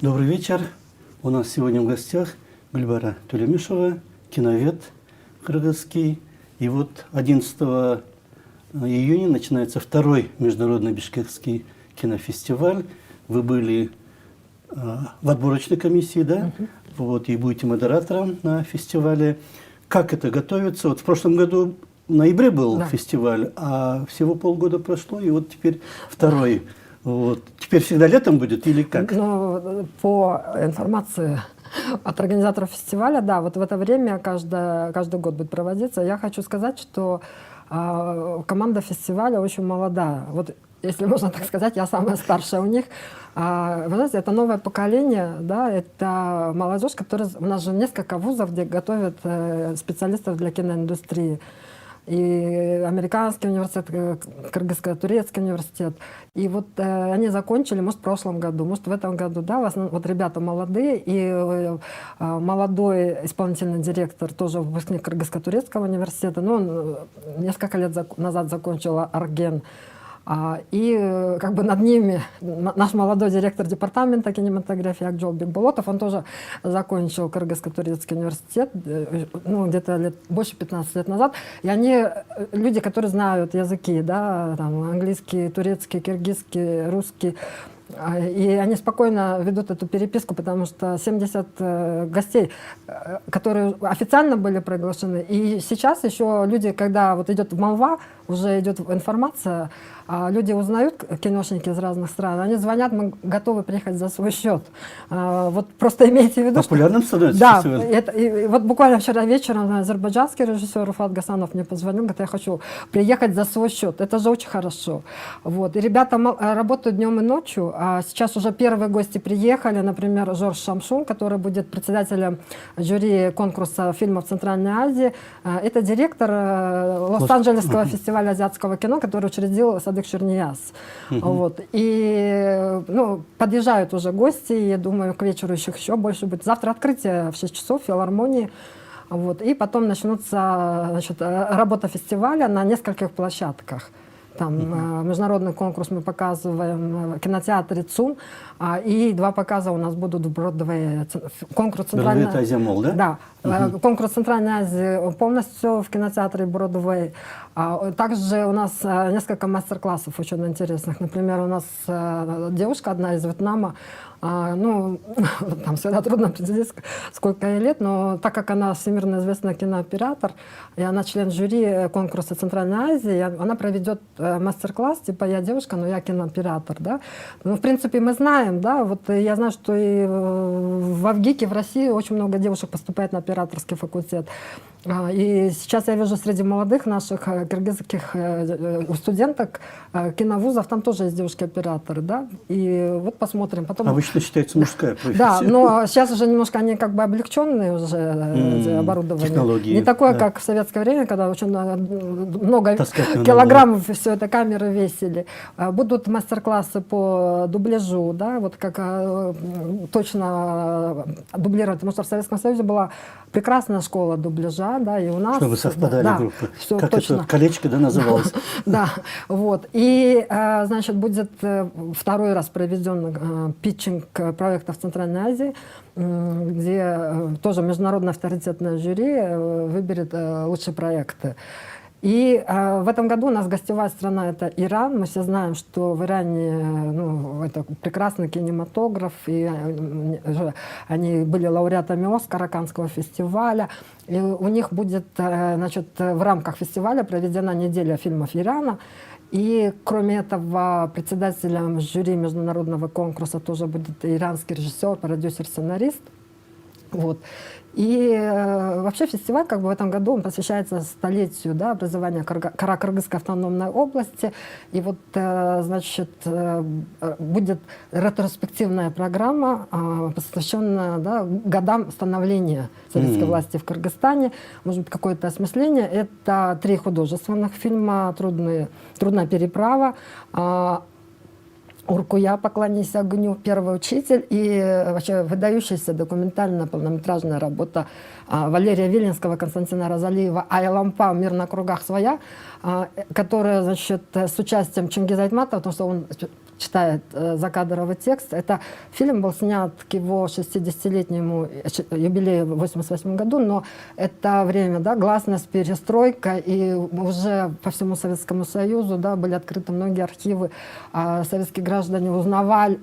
Добрый вечер. У нас сегодня в гостях Гульбара Тулемишева, киновед кыргызский. И вот 11 июня начинается второй международный бишкекский кинофестиваль. Вы были в отборочной комиссии, да? Вот, и будете модератором на фестивале. Как это готовится? Вот в прошлом году в ноябре был фестиваль, а всего полгода прошло, и вот теперь второй. Вот. Теперь всегда летом будет или как? Ну, по информации от организаторов фестиваля, да, вот в это время каждый год будет проводиться. Я хочу сказать, что команда фестиваля очень молодая. Вот, если можно так сказать, я самая старшая у них. Вы знаете, это новое поколение, да, это молодежь, которая... У нас же несколько вузов, где готовят специалистов для киноиндустрии. И американский университет, кыргызско-турецкий университет. И вот они закончили, может, в прошлом году, может, в этом году, да, в основном, вот ребята молодые, и молодой исполнительный директор, тоже выпускник кыргызско-турецкого университета, но он несколько лет назад закончил Арген. И как бы над ними наш молодой директор департамента кинематографии Акжол Бекболотов, он тоже закончил Кыргызско-турецкий университет, ну, где-то больше 15 лет назад. И они люди, которые знают языки, да, там, английский, турецкий, киргизский, русский. И они спокойно ведут эту переписку, потому что 70 гостей, которые официально были приглашены. И сейчас еще люди, когда вот идет молва, уже идет информация, люди узнают, киношники из разных стран, они звонят, мы готовы приехать за свой счет. Вот просто имейте в виду, популярным становится да, фестиваль. и вот буквально вчера вечером азербайджанский режиссер Руфат Гасанов мне позвонил, говорит, я хочу приехать за свой счет. Это же очень хорошо. Вот. И ребята работают днем и ночью. А сейчас уже первые гости приехали, например, Жорж Шамшун, который будет председателем жюри конкурса фильмов Центральной Азии. Это директор Лос-Анджелесского фестиваля азиатского кино, который учредил Садык Чернияз. Вот. И ну, подъезжают уже гости, я думаю, к вечеру еще больше будет. Завтра открытие в 6 часов в филармонии. Вот. И потом начнутся, значит, работа фестиваля на нескольких площадках. Там международный конкурс мы показываем в кинотеатре ЦУМ, и 2 показа у нас будут в Бродвее. Конкурс Центральной Азия Молл, да? Да, конкурс Центральной Азии полностью в кинотеатре Бродвей. Также у нас несколько мастер-классов очень интересных. Например, у нас девушка одна из Вьетнама, ну, там всегда трудно определить, сколько ей лет, но так как она всемирно известный кинооператор, и она член жюри конкурса Центральной Азии, она проведет мастер-класс, типа «Я девушка, но я кинооператор», да. Ну, в принципе, мы знаем, да, вот я знаю, что и в Авгике, в России очень много девушек поступает на операторский факультет. И сейчас я вижу среди молодых наших киргизских студенток киновузов, там тоже есть девушки-операторы, да, и вот посмотрим. Потом... Обычно считается мужская профессия. Да, но сейчас уже немножко они как бы облегченные уже оборудование. Технологии. Не такое, как в советское время, когда очень много килограммов все это камеры весили. Будут мастер-классы по дубляжу, да, вот как точно дублировать, потому что в Советском Союзе была прекрасная школа дубляжа, да, и у нас... Чтобы совпадали да, группы. Как точно. Это колечко, да, называлось? Да, вот. И, значит, будет второй раз проведен питчинг проектов Центральной Азии, где тоже международное авторитетное жюри выберет лучшие проекты. И в этом году у нас гостевая страна — это Иран. Мы все знаем, что в Иране, ну, это прекрасный кинематограф, и они были лауреатами Оскара, Каннского фестиваля. И у них будет, значит, в рамках фестиваля проведена неделя фильмов Ирана. И кроме этого, председателем жюри международного конкурса тоже будет иранский режиссер, продюсер, сценарист. Вот. И вообще фестиваль как бы в этом году он посвящается столетию, да, образования Каракыргызской автономной области. И вот, значит, будет ретроспективная программа, посвященная, да, годам становления советской власти в Кыргызстане. Может быть, какое-то осмысление. Это 3 художественных фильма: «Трудная переправа», «Уркуя, поклонись огню», «Первый учитель» и вообще выдающаяся документальная полнометражная работа Валерия Виленского, Константина Розалиева «Айлампа. Мир на кругах своя», которая, значит, с участием Чингиза Айтматова, потому что он читает закадровый текст. Это фильм был снят к его 60-летнему юбилею в 1988 году, но это время, да, гласность, перестройка, и уже по всему Советскому Союзу, да, были открыты многие архивы, советские граждане узнавали,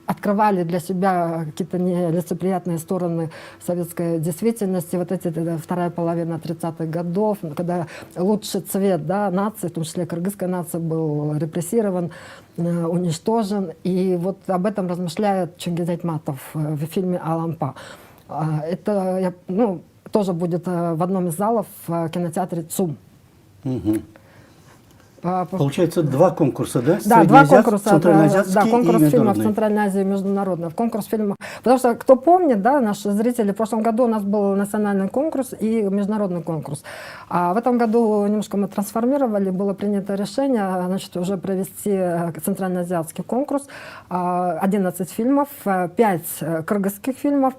открывали для себя какие-то нелицеприятные стороны советской действительности. Вот эти вторая половина 30-х годов, когда лучший цвет, да, нации, в том числе кыргызская нация, был репрессирован, уничтожен. И вот об этом размышляет Чингиз Айтматов в фильме «Алампа». Это, ну, тоже будет в одном из залов в кинотеатре ЦУМ. Угу. Получается, два конкурса, да? Да, два конкурса. Центральноазиатский да, конкурс и фильмов в Центральной Азии и международный. Конкурс фильмов. Потому что, кто помнит, да, наши зрители, в прошлом году у нас был национальный конкурс и международный конкурс. А в этом году немножко мы трансформировали, было принято решение, значит, уже провести центральноазиатский конкурс. 11 фильмов, 5 кыргызских фильмов.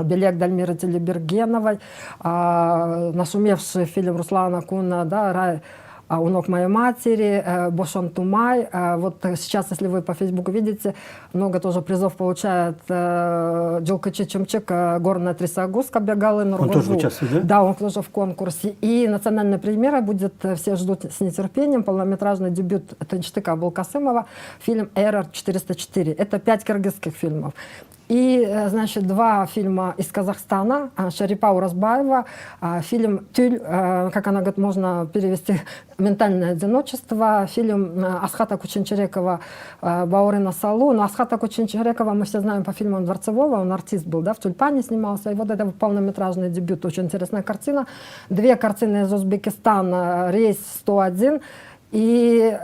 «Белек» Дальмиры Телебергеновой, нашумевший фильм Руслана Куна, да, «Рай у ног моей матери», «Бошон Тумай». Вот сейчас, если вы по Фейсбуку видите, много тоже призов получает Джилкачи Чумчик, «Горная Трясогузка» Бегалы Нургузу. Он тоже участвует, да? Да, он тоже в конкурсе. И национальная премьера будет, все ждут с нетерпением, полнометражный дебют Тынчтыка Абулкасымова, фильм «Эррор 404». Это 5 кыргызских фильмов. И, значит, 2 фильма из Казахстана. Шарипа Уразбаева, фильм «Тюль», как она говорит, можно перевести «Ментальное одиночество», фильм Асхата Кучинчерекова «Баурына Салу». Но Асхата Кучинчерекова мы все знаем по фильмам Дворцевого, он артист был, да, в «Тюльпане» снимался. И вот это полнометражный дебют, очень интересная картина. 2 картины из Узбекистана, «Рейс 101» и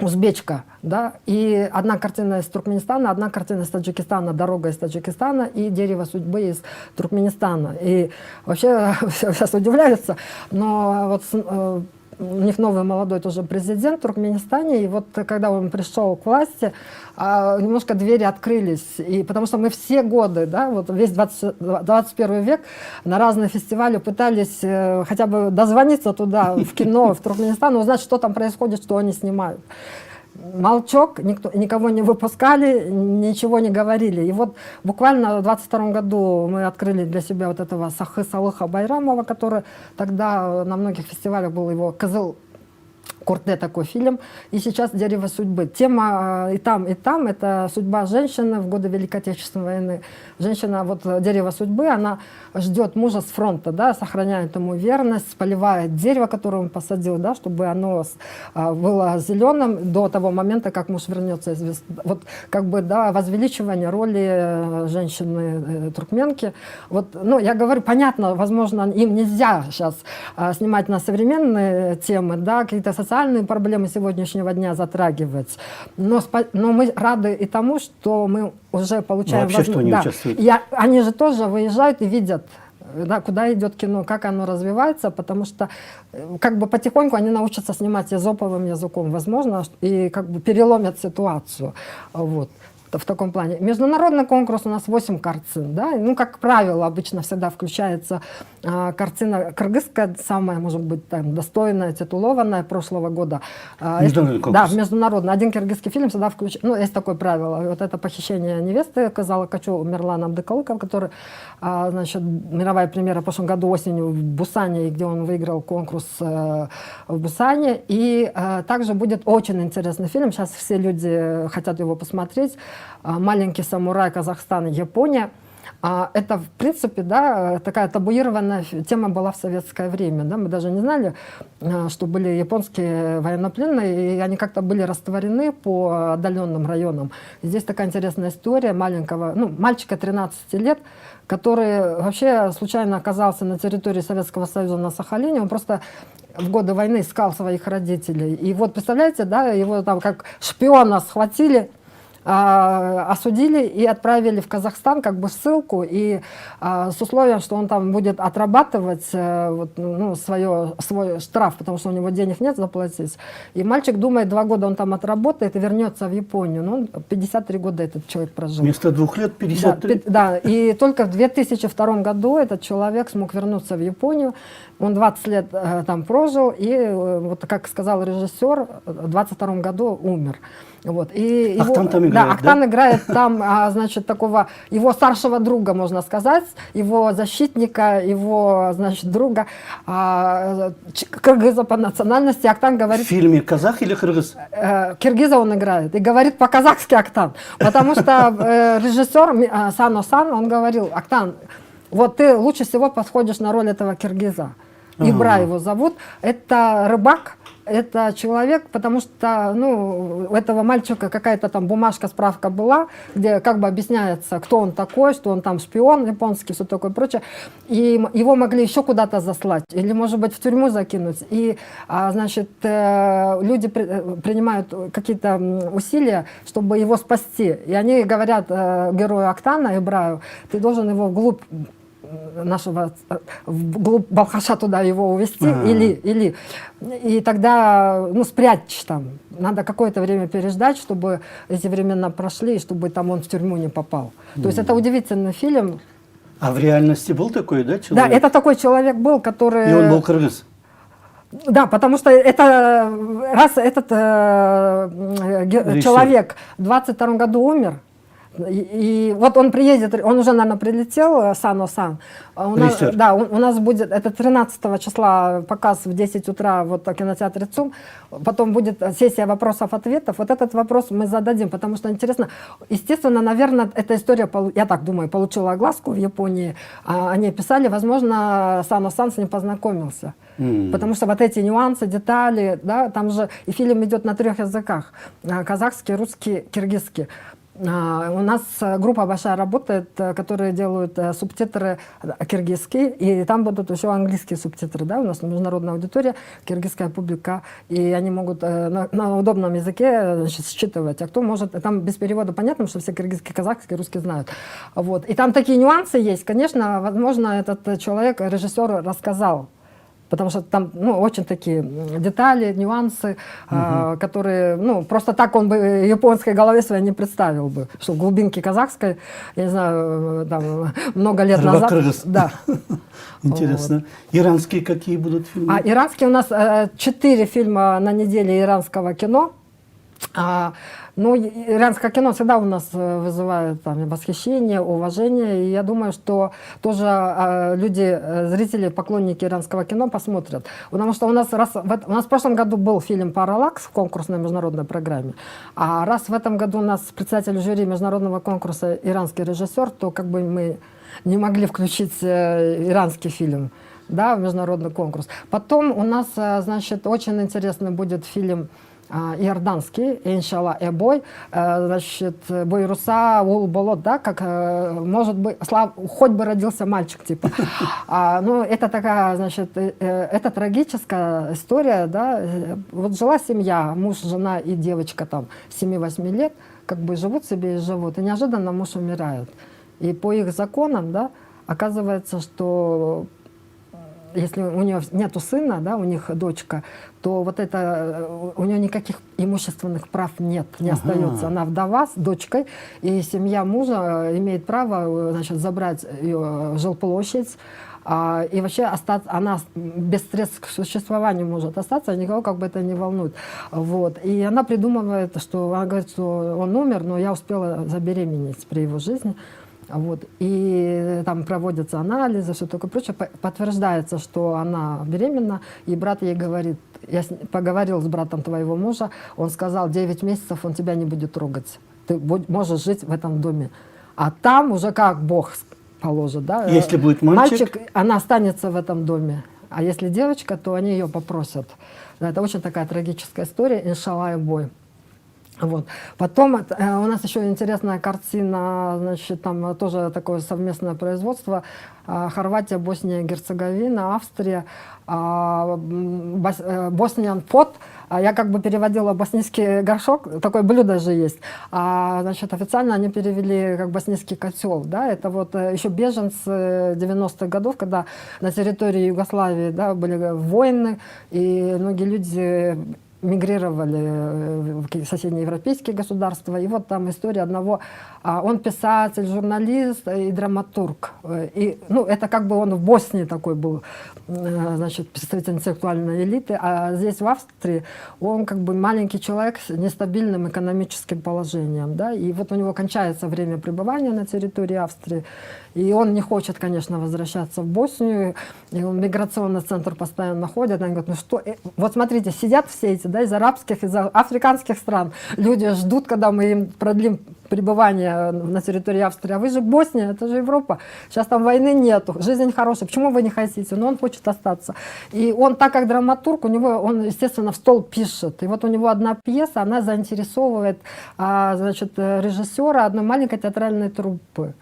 «Узбечка», да, и 1 картина из Туркменистана, 1 картина из Таджикистана, «Дорога» из Таджикистана и «Дерево судьбы» из Туркменистана. И вообще сейчас удивляются, но вот у них новый молодой тоже президент в Туркменистане, и вот когда он пришел к власти, немножко двери открылись, и потому что мы все годы, да, вот весь 21 век на разные фестивали пытались хотя бы дозвониться туда, в кино, в Туркменистан, узнать, что там происходит, что они снимают. Молчок, никого не выпускали, ничего не говорили. И вот буквально в 22 году мы открыли для себя вот этого Сахы Салыха Байрамова, который тогда на многих фестивалях был, его «Кызыл Курте» такой фильм. И сейчас «Дерево судьбы». Тема и там, это судьба женщины в годы Великой Отечественной войны. Женщина, вот «Дерево судьбы», она ждет мужа с фронта, да, сохраняет ему верность, поливает дерево, которое он посадил, да, чтобы оно было зеленым до того момента, как муж вернется из вот как бы, да, возвеличивание роли женщины туркменки. Вот, ну, я говорю, понятно, возможно, им нельзя сейчас снимать на современные темы, да, какие-то социальные проблемы сегодняшнего дня затрагивать, но мы рады и тому, что мы уже получаем... Вообще, что они участвуют? Они же тоже выезжают и видят, да, куда идет кино, как оно развивается, потому что как бы потихоньку они научатся снимать эзоповым языком, возможно, и как бы переломят ситуацию. Вот. В таком плане. Международный конкурс у нас 8 картин, да, ну, как правило, обычно всегда включается картина кыргызская, самая, может быть, там, достойная, титулованная прошлого года. Международный конкурс. Да, международный. 1 киргизский фильм всегда включается, ну, есть такое правило. Вот это «Похищение невесты» Казала Качу Мирлан Абдыкалыков, который, значит, мировая премьера в прошлом году осенью в Бусане, где он выиграл конкурс в Бусане. И также будет очень интересный фильм, сейчас все люди хотят его посмотреть, «Маленький самурай. Казахстан и Япония». Это, в принципе, да, такая табуированная тема была в советское время. Да? Мы даже не знали, что были японские военнопленные, и они как-то были растворены по отдаленным районам. И здесь такая интересная история маленького, ну, мальчика 13 лет, который вообще случайно оказался на территории Советского Союза на Сахалине. Он просто в годы войны искал своих родителей. И вот, представляете, да, его там как шпиона схватили, осудили и отправили в Казахстан как бы ссылку, и с условием, что он там будет отрабатывать свой штраф, потому что у него денег нет заплатить. И мальчик думает, 2 года он там отработает и вернется в Японию. Ну, он 53 года этот человек прожил. Вместо 2 лет 53. Да, и только в 2002 году этот человек смог вернуться в Японию. Он 20 лет там прожил, и, вот как сказал режиссер, в 22 году умер. Вот. И Ахтан там играет, да? Ахтан играет там, значит, такого его старшего друга, можно сказать, его защитника, его, значит, друга, кыргыза по национальности. Ахтан В говорит... фильме казах или кыргыз? Киргиза он играет и говорит по-казахски Ахтан, потому что режиссер Сано-сан, он говорил: Ахтан, вот ты лучше всего подходишь на роль этого киргиза. Ибра его зовут, это рыбак. Это человек, потому что, ну, у этого мальчика какая-то там бумажка, справка была, где как бы объясняется, кто он такой, что он там шпион японский, все такое прочее. И его могли еще куда-то заслать, или, может быть, в тюрьму закинуть. И, значит, люди принимают какие-то усилия, чтобы его спасти. И они говорят герою Ахтана, Ибраю: ты должен его вглубь вглубь Балхаша туда его увезти, и тогда, ну, спрячь там. Надо какое-то время переждать, чтобы эти времена прошли, и чтобы там он в тюрьму не попал. То есть это удивительный фильм. А в реальности был такой, да, человек? Да, это такой человек был, который... И он был кыргыз? Да, потому что это, раз этот человек в 22 году умер, и вот он приедет, он уже, наверное, прилетел, Сано-сан. Да, у нас будет, это 13 числа показ в 10 утра вот в кинотеатре ЦУМ, потом будет сессия вопросов-ответов. Вот этот вопрос мы зададим, потому что интересно. Естественно, наверное, эта история, я так думаю, получила огласку в Японии. Они писали, возможно, Сано-сан с ним познакомился. Потому что вот эти нюансы, детали, да, там же и фильм идет на 3 языках: казахский, русский, киргизский. У нас группа большая работает, которые делают субтитры киргизские, и там будут еще английские субтитры, да, у нас международная аудитория, киргизская публика, и они могут на удобном языке, значит, считывать, а кто может, там без перевода понятно, что все киргизский, казахский, русский знают. Вот. И там такие нюансы есть, конечно, возможно, этот человек, режиссер, рассказал. Потому что там, ну, очень такие детали, нюансы, которые, ну, просто так он бы в японской голове своей не представил бы, что в глубинке казахской, я не знаю, там, много лет назад. Да. Интересно. Вот. Иранские какие будут фильмы? Иранские у нас 4 фильма на неделе иранского кино. Ну, иранское кино всегда у нас вызывает там восхищение, уважение, и я думаю, что тоже люди, зрители, поклонники иранского кино посмотрят. Потому что у нас в прошлом году был фильм «Параллакс» в конкурсной международной программе, а раз в этом году у нас председатель жюри международного конкурса иранский режиссер, то как бы мы не могли включить иранский фильм, да, в международный конкурс. Потом у нас, значит, очень интересный будет фильм иорданский, иншалла эбой, значит, бойруса ул болот, да, как, может быть, хоть бы родился мальчик, типа. Ну, это такая, значит, это трагическая история, да. Вот жила семья, муж, жена и девочка там 7-8 лет, как бы живут себе и живут, и неожиданно муж умирает. И по их законам, да, оказывается, что если у нее нету сына, да, у них дочка, то вот это, у нее никаких имущественных прав нет, не остается. Она вдова с дочкой, и семья мужа имеет право, значит, забрать ее жилплощадь, и вообще остаться, она без средств к существованию может остаться, никого как бы это не волнует. Вот. И она придумывает, что она говорит, что он умер, но я успела забеременеть при его жизни. Вот. И там проводятся анализы, все такое прочее. Подтверждается, что она беременна, и брат ей говорит, я поговорил с братом твоего мужа, он сказал, 9 месяцев он тебя не будет трогать, ты можешь жить в этом доме. А там уже как Бог положит, да? Если будет мальчик, она останется в этом доме. А если девочка, то они ее попросят. Это очень такая трагическая история, иншалла эбой. Вот. Потом у нас еще интересная картина, значит, там тоже такое совместное производство. Хорватия, Босния, Герцеговина, Австрия, Bosnian pot. Я как бы переводила боснийский горшок, такое блюдо же есть. Значит, официально они перевели как боснийский котел. Да? Это вот еще беженцы 90-х годов, когда на территории Югославии, да, были войны, и многие люди мигрировали в соседние европейские государства. И вот там история одного, он писатель, журналист и драматург. И, ну, это как бы он в Боснии такой был, значит, представитель интеллектуальной элиты, а здесь в Австрии он как бы маленький человек с нестабильным экономическим положением. Да? И вот у него кончается время пребывания на территории Австрии, и он не хочет, конечно, возвращаться в Боснию, и он в миграционный центр постоянно ходит, они говорят, ну что, вот смотрите, сидят все эти, да, из арабских, из африканских стран, люди ждут, когда мы им продлим пребывание на территории Австрии, а вы же Босния, это же Европа, сейчас там войны нету, жизнь хорошая, почему вы не хотите? Но он хочет остаться. И он, так как драматург, у него, он, естественно, в стол пишет, и вот у него одна пьеса, она заинтересовывает, значит, режиссера одной маленькой театральной труппы.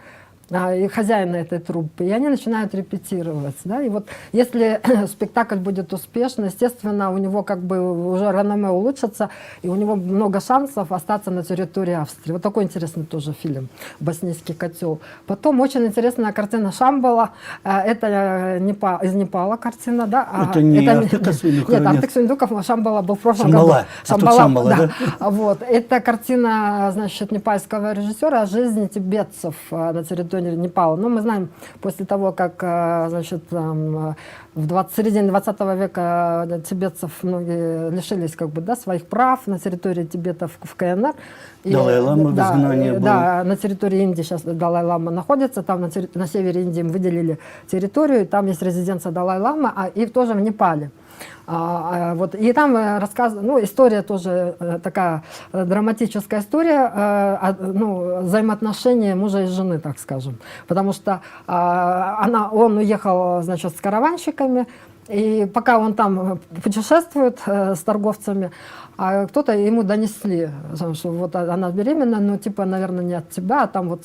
И хозяина этой труппы, и они начинают репетировать. Да? И вот если спектакль будет успешным, естественно, у него как бы уже реноме улучшится, и у него много шансов остаться на территории Австрии. Вот такой интересный тоже фильм «Боснийский котел». Потом очень интересная картина Шамбала. Это из Непала картина. Да? Это не Артек Свиндуков? Нет, Артек Свиндуков, Шамбала был в прошлом Шамбала. году. Шамбала, да? Вот. Это картина, значит, непальского режиссера о жизни тибетцев на территории Непала. Но мы знаем, после того, как, значит, в середине 20 века тибетцев многие лишились как бы, да, своих прав на территории Тибета в КНР. Далай-лама в изгнании был. Да, на территории Индии сейчас Далай-лама находится, там на севере Индии им выделили территорию, там есть резиденция Далай-лама, и тоже в Непале. Вот, и там история тоже такая драматическая история, взаимоотношения мужа и жены, так скажем. Потому что он уехал, значит, с караванщиками, и пока он там путешествует с торговцами, кто-то ему донесли, что вот она беременна, но типа, наверное, не от тебя, а там вот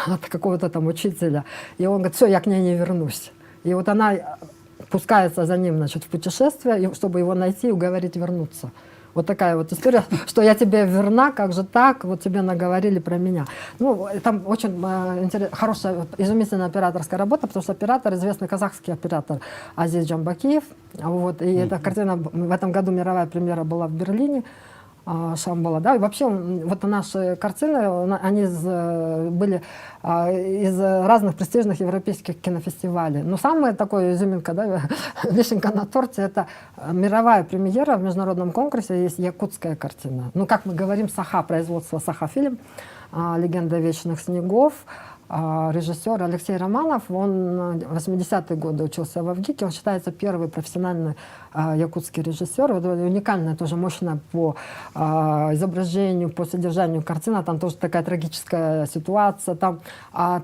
от какого-то там учителя. И он говорит, все, я к ней не вернусь. И вот она пускается за ним, значит, в путешествие, чтобы его найти и уговорить вернуться. Вот такая вот история, что я тебе верна, как же так, вот тебе наговорили про меня. Ну, там очень хорошая, изумительная операторская работа, потому что оператор, известный казахский оператор Азиз Джамбакиев. Вот, и эта картина в этом году мировая премьера была в Берлине. Шамбала, да, и вообще вот наши картины, они были из разных престижных европейских кинофестивалей. Но самая такая изюминка, да, вишенка на торте, это мировая премьера в международном конкурсе, есть якутская картина. Ну, как мы говорим, Саха, производство Саха-фильм, «Легенда вечных снегов». Режиссер Алексей Романов, он в 80-е годы учился в ВГИКе, он считается первый профессиональный якутский режиссер. Вот, уникальная, тоже мощная по изображению, по содержанию картина, там тоже такая трагическая ситуация, там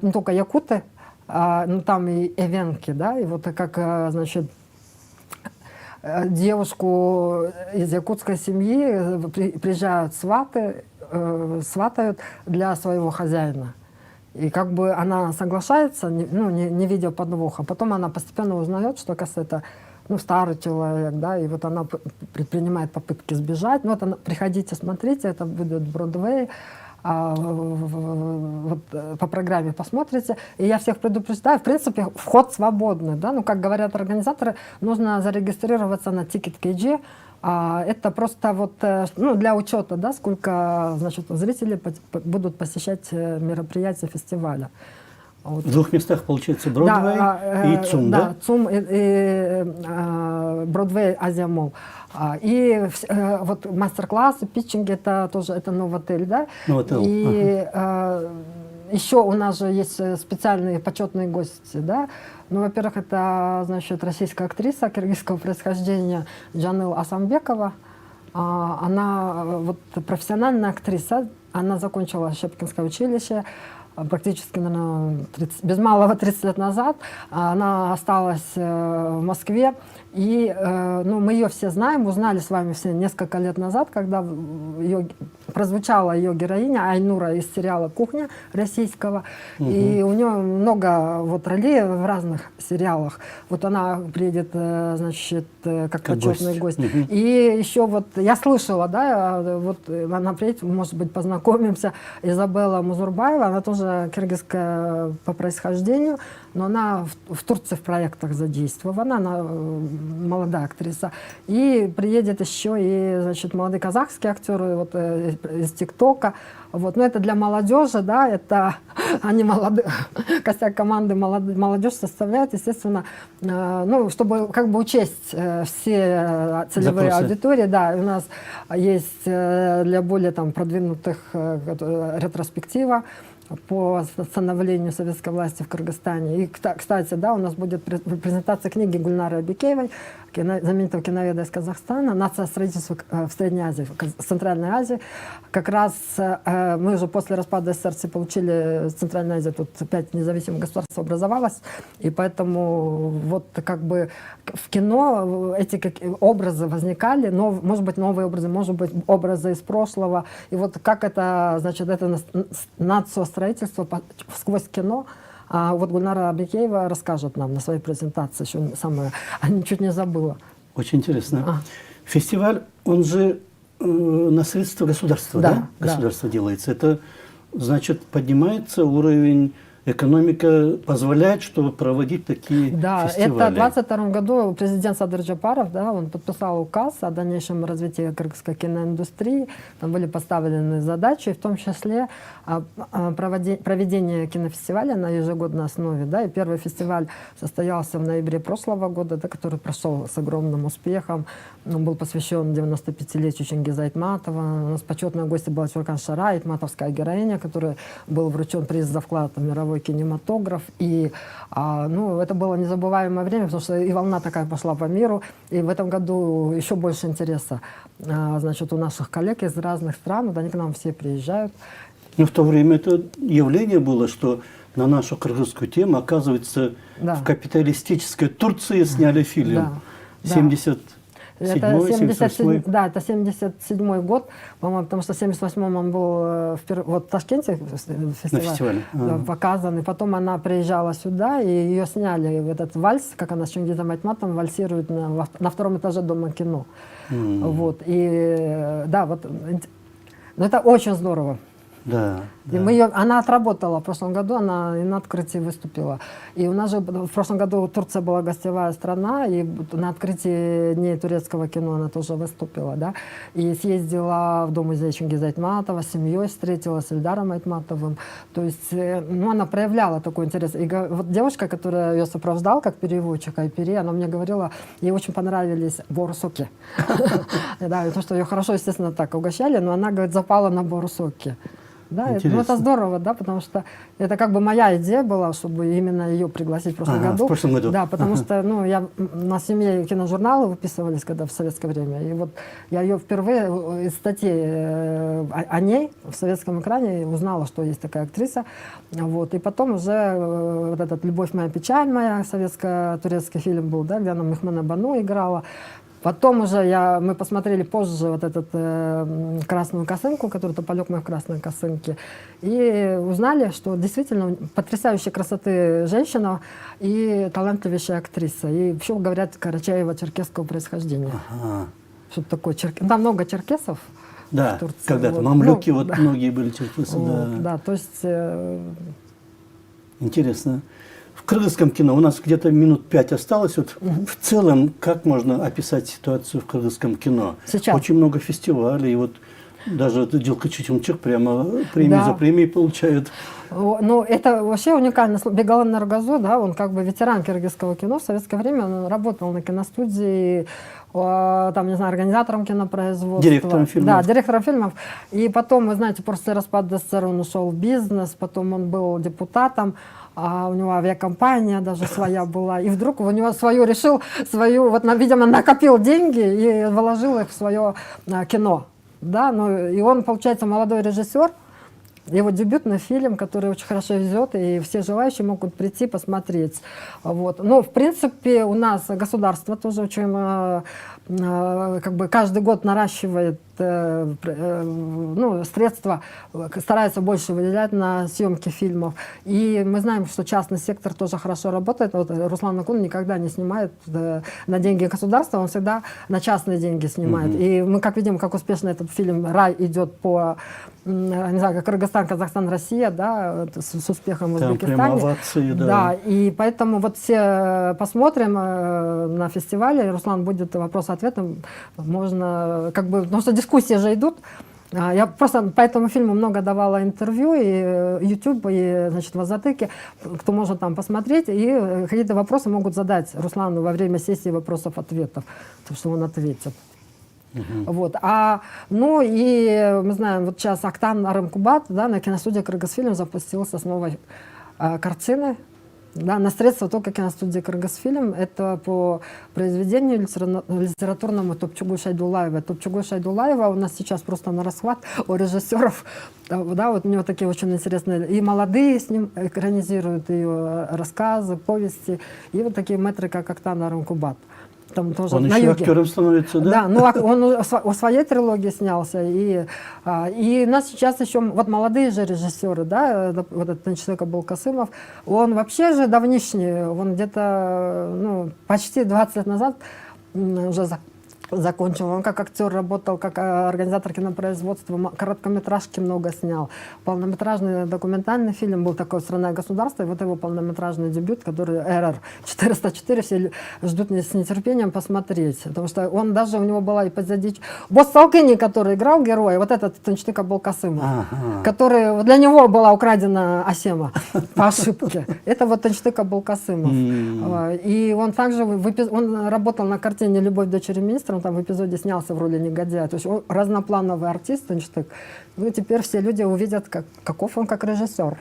не только якуты, но там и эвенки, да, и вот как, значит, девушку из якутской семьи приезжают сваты, сватают для своего хозяина. И как бы она соглашается, не видя подвоха. Потом она постепенно узнает, что, оказывается, это старый человек, да, и вот она предпринимает попытки сбежать. Ну, вот приходите, смотрите, это будет Бродвей. Вот, по программе посмотрите. И я всех предупреждаю, в принципе, вход свободный. Да? Ну, как говорят организаторы, нужно зарегистрироваться на Ticket.kg. Это просто вот, для учета, да, сколько, значит, зрителей будут посещать мероприятия фестиваля. Вот. В двух местах, получается, Бродвей и ЦУМ, да? Да, ЦУМ и Бродвей Азия Молл. И вот мастер-классы, питчинги, это тоже это Новотель, да? Новотель. И еще у нас же есть специальные почетные гости, да? Ну, во-первых, это, значит, российская актриса киргизского происхождения Джаныл Асамбекова. Она вот профессиональная актриса, она закончила Щепкинское училище, практически, наверное, без малого 30 лет назад. Она осталась в Москве. И ну, мы ее все знаем, узнали с вами все несколько лет назад, когда прозвучала ее героиня Айнура из сериала «Кухня» российского. И у нее много вот ролей в разных сериалах. Вот она приедет, значит, как почетный гость. И еще вот я слышала, да, вот она приедет, может быть, познакомимся. Изабелла Музурбаева, она тоже киргизская по происхождению, но она в Турции в проектах задействована, она молодая актриса. И приедет еще и, значит, молодые казахские актеры вот, из ТикТока. Вот. Но это для молодежи, да, это они молодые, костяк команды молодежь составляет, естественно, ну, чтобы как бы учесть все целевые аудитории, да, у нас есть для более там продвинутых ретроспектива по становлению советской власти в Кыргызстане. И, кстати, да, у нас будет презентация книги Гульнары Абикеевой, знаменитого киноведа из Казахстана, «Нация строительства в Средней Азии», в Центральной Азии. Как раз мы уже после распада СССР получили в Центральной Азии, тут 5 независимых государств образовалось, и поэтому вот как бы в кино эти образы возникали, но, может быть, новые образы, может быть, образы из прошлого. И вот как это, значит, это нациостроительство сквозь кино. А вот Гульнара Абикеева расскажет нам на своей презентации, что самое, чуть не забыла. Очень интересно. Фестиваль, он же на средства государства, да? Государство делается. Это значит, поднимается уровень, экономика позволяет, чтобы проводить такие фестивали. Да, это в 2022 году президент Садыр Джапаров, да, он подписал указ о дальнейшем развитии кыргызской киноиндустрии. Там были поставлены задачи, в том числе проведение кинофестиваля на ежегодной основе. Да, и первый фестиваль состоялся в ноябре прошлого года, да, который прошел с огромным успехом. Он был посвящен 95-летию Чингиза Айтматова. У нас почетной гостью была Чуркан Шара, айтматовская героиня, которой был вручен приз за вклад в мировой кинематограф. И ну, это было незабываемое время, потому что и волна такая пошла по миру. И в этом году еще больше интереса, значит, у наших коллег из разных стран. Вот они к нам все приезжают. Но в то время это явление было, что на нашу кыргызскую тему, оказывается, в капиталистической Турции сняли фильм. 77-й. Да, это 77-й год, по-моему, потому что в 78-м он был вот в Ташкенте фестиваль показан, и потом она приезжала сюда, и ее сняли, этот вальс, как она с Чингизом Айтматовым вальсирует на втором этаже Дома кино. Вот, и да, вот, но это очень здорово. Да, и она отработала в прошлом году, она и на открытии выступила. И у нас же в прошлом году Турция была гостевая страна, и на открытии Дней турецкого кино она тоже выступила, да. И съездила в Дом-музей Чингиза Айтматова, с семьей встретилась, с Ильдаром Айтматовым. То есть, ну, она проявляла такой интерес. И вот девушка, которая ее сопровождала как переводчик, Айпери, она мне говорила, ей очень понравились борусоки. Да, потому что ее хорошо, естественно, так угощали, но она, говорит, запала на борусоки. Да, это здорово, да, потому что это как бы моя идея была, чтобы именно ее пригласить в прошлом году. В прошлом году. Да, потому что, ну, на семье киножурналы выписывались, когда в советское время, и вот я ее впервые из статей о ней в советском экране узнала, что есть такая актриса, вот, и потом уже вот этот «Любовь моя, печаль моя», советско-турецкий фильм был, да, где она Мехмена Бану играла. Потом уже мы посмотрели позже вот эту «Красную косынку», которую «Тополек мой в красной косынке», и узнали, что действительно потрясающей красоты женщина и талантливейшая актриса. И еще говорят, Карачаева черкесского происхождения. Что такое? Там много черкесов. Да, когда-то мамлюки, ну, вот многие были черкесы. Да, то есть... Интересно. В кыргызском кино у нас где-то минут 5 осталось. Вот в целом, как можно описать ситуацию в кыргызском кино? Сейчас. Очень много фестивалей. Вот даже Джилка Чичимчик прямо премии за премией получают. Ну, это вообще уникально. Бегалан Наргазу, да, он как бы ветеран кыргызского кино. В советское время он работал на киностудии, там, не знаю, организатором кинопроизводства. Директором фильмов. Да, директором фильмов. И потом, вы знаете, после распада СССР он ушел в бизнес, потом он был депутатом, у него авиакомпания даже своя была. И вдруг у него решил свою, вот, видимо, накопил деньги и вложил их в свое кино. Да, ну, и он, получается, молодой режиссер, Его дебютный фильм, который очень хорошо везет, и все желающие могут прийти посмотреть. Вот. Но, в принципе, у нас государство тоже очень, как бы каждый год наращивает ну, средства, старается больше выделять на съемки фильмов. И мы знаем, что частный сектор тоже хорошо работает. Вот Руслан Акун никогда не снимает на деньги государства, он всегда на частные деньги снимает. И мы как видим, как успешно этот фильм «Рай» идет по, не знаю, как Кыргызстан, Казахстан, Россия, да, с успехом в Там Узбекистане. прямо овации, да. Да, и поэтому вот все посмотрим на фестивале, Руслан будет вопрос-ответом, можно, как бы, потому что дискуссии же идут. Я просто по этому фильму много давала интервью, и YouTube, и, значит, в Азатыке, кто может там посмотреть, и какие-то вопросы могут задать Руслану во время сессии вопросов-ответов, то, что он ответит. Вот. Ну и мы знаем, вот сейчас Актан Арымкубат, да, на киностудии «Кыргызфильм» запустился с новой картины. Да, на средства только киностудии «Кыргызфильм». Это по произведению литературному Топчугу Шайдулаева. Топчугу Шайдулаева у нас сейчас просто на расхват у режиссеров. Да, вот у него такие очень интересные. И молодые с ним экранизируют ее рассказы, повести. И вот такие мэтры, как Актан Арымкубат. Там тоже Он на еще юге. актером становится, да? Да, ну он у своей трилогии снялся. И у нас сейчас еще вот молодые же режиссеры, да, вот этот Тынчтык Абулкасымов, он вообще же давнишний, он где-то, ну, почти 20 лет назад уже закончил. Он как актер работал, как организатор кинопроизводства, короткометражки много снял. Полнометражный документальный фильм был такой «Страна и государство», и вот его полнометражный дебют, который РР-404, все ждут с нетерпением посмотреть. Потому что он даже, у него была эпизодичка. Босс Салкини, который играл героя, вот этот Тынчтык Абулкасымов, который, для него была украдена Асема по ошибке. Это вот Тынчтык Абулкасымов. И он также, он работал на картине «Любовь дочери министра», он там в эпизоде снялся в роли негодяя. То есть он разноплановый артист, Тынчтык. Ну и теперь все люди увидят, каков он как режиссер.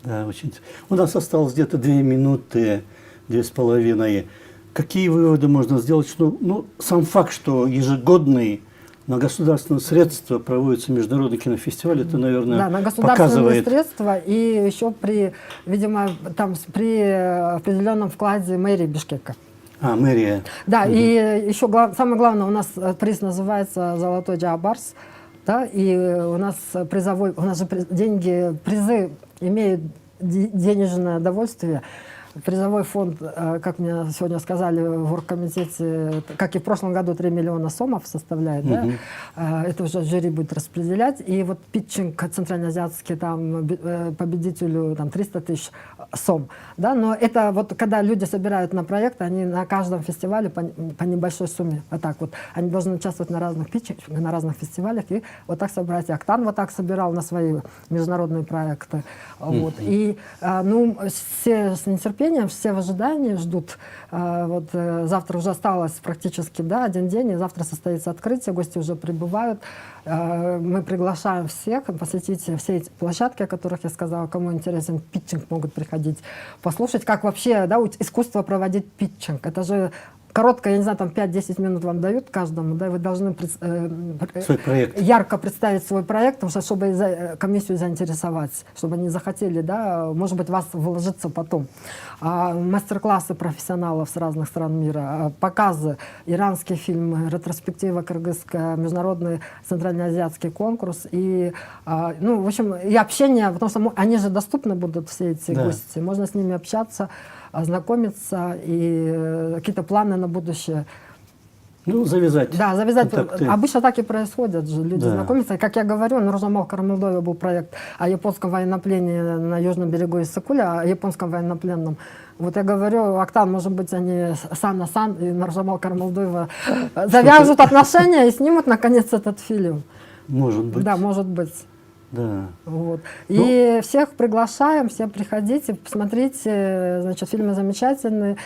Да, очень. У нас осталось где-то 2 минуты, 2,5. Какие выводы можно сделать? Что, ну, сам факт, что ежегодный на государственные средства проводится международный кинофестиваль, это, наверное, да, на государственные показывает... средства и еще при, видимо, там при определенном вкладе мэрии Бишкека. Мэрия. Да, и еще самое главное, у нас приз называется «Золотой Джабарс», да, и у нас призовой, у нас же деньги, призы имеют денежное довольствие. Призовой фонд, как мне сегодня сказали в оргкомитете, как и в прошлом году, 3 миллиона сомов составляет. Да? Это уже жюри будет распределять. И вот питчинг центральноазиатский там, победителю там, 300 тысяч сом. Да? Но это вот когда люди собирают на проект, они на каждом фестивале по небольшой сумме. Вот так вот. Они должны участвовать на разных питчингах, на разных фестивалях. И вот так собрать. И Актан вот так собирал на свои международные проекты. Вот. И ну, все с нетерпением, все в ожидании ждут. Вот завтра уже осталось практически, да, 1 день, и завтра состоится открытие, гости уже прибывают. Мы приглашаем всех посетить все эти площадки, о которых я сказала, кому интересен питчинг, могут приходить послушать, как вообще, да, искусство проводить питчинг. Это же короткое, я не знаю, там 5-10 минут вам дают каждому, да, и вы должны свой проект. Ярко представить свой проект, потому что, чтобы комиссию заинтересовать, чтобы они захотели, да, может быть, вас вложиться потом. Мастер-классы профессионалов с разных стран мира, показы, иранские фильмы, ретроспектива кыргызская, международный центральноазиатский конкурс и, ну, в общем, и общение, потому что они же доступны будут, все эти гости, можно с ними общаться, ознакомиться и какие-то планы на будущее. Ну, завязать. Да, завязать. Контакты. Обычно так и происходит же. Люди знакомятся. Как я говорю, на Нуржамал Карамылдоева был проект о японском военноплении на южном берегу Иссыкуля, о японском военнопленном. Вот я говорю, Актан, может быть, они сан на сан и Нуржамал Карамылдоева завяжут отношения и снимут, наконец, этот фильм. Может быть. Да, может быть. Да. Вот. И всех приглашаем, все приходите, посмотрите, значит, фильмы замечательные,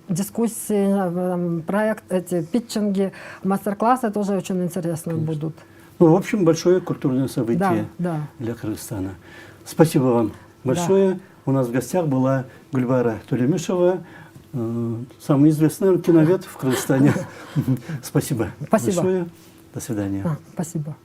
дискуссии, проект, эти питчинги, мастер-классы тоже очень интересные будут. Ну, в общем, большое культурное событие для Кыргызстана. Спасибо вам большое. У нас в гостях была Гульбара Төлемишева, самый известный киновед в Кыргызстане. Спасибо большое. До свидания. Спасибо.